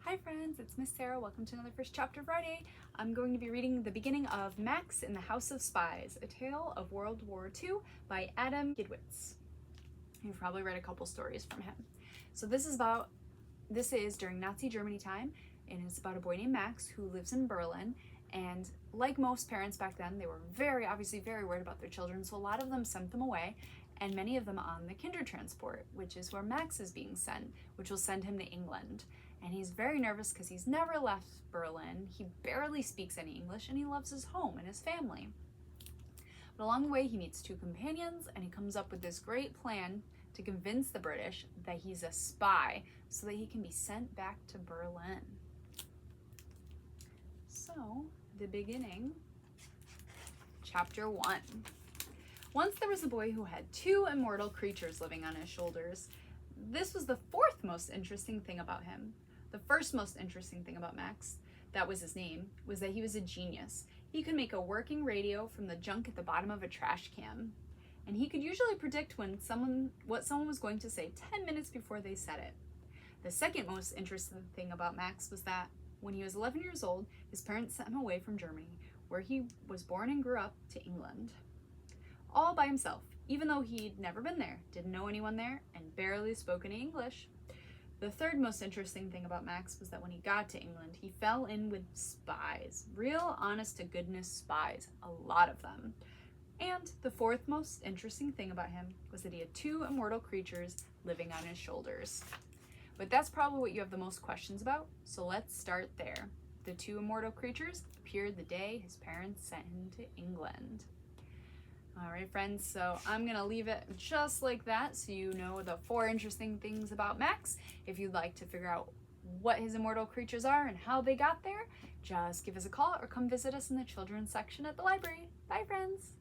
Hi friends, it's Miss Sarah. Welcome to another First Chapter Friday. I'm going to be reading the beginning of Max in the House of Spies, a tale of World War II by Gidwitz. You've probably read a couple stories from him. So this is during Nazi Germany time, and it's about a boy named Max who lives in Berlin. And like most parents back then, they were obviously very worried about their children, so a lot of them sent them away, and many of them on the Kindertransport, which is where Max is being sent, which will send him to England. And he's very nervous because he's never left Berlin, he barely speaks any English, and he loves his home and his family. But along the way, he meets two companions, and he comes up with this great plan to convince the British that he's a spy so that he can be sent back to Berlin. So, the beginning, Chapter 1. Once there was a boy who had two immortal creatures living on his shoulders. This was the fourth most interesting thing about him. The first most interesting thing about Max, that was his name, was that he was a genius. He could make a working radio from the junk at the bottom of a trash can. And he could usually predict what someone was going to say 10 minutes before they said it. The second most interesting thing about Max was that when he was 11 years old, his parents sent him away from Germany, where he was born and grew up, to England. All by himself, even though he'd never been there, didn't know anyone there, and barely spoke any English. The third most interesting thing about Max was that when he got to England, he fell in with spies. Real honest-to-goodness spies, a lot of them. And the fourth most interesting thing about him was that he had two immortal creatures living on his shoulders. But that's probably what you have the most questions about, so let's start there. The two immortal creatures appeared the day his parents sent him to England. All right, friends, so I'm gonna leave it just like that so you know the four interesting things about Max. If you'd like to figure out what his immortal creatures are and how they got there, just give us a call or come visit us in the children's section at the library. Bye, friends.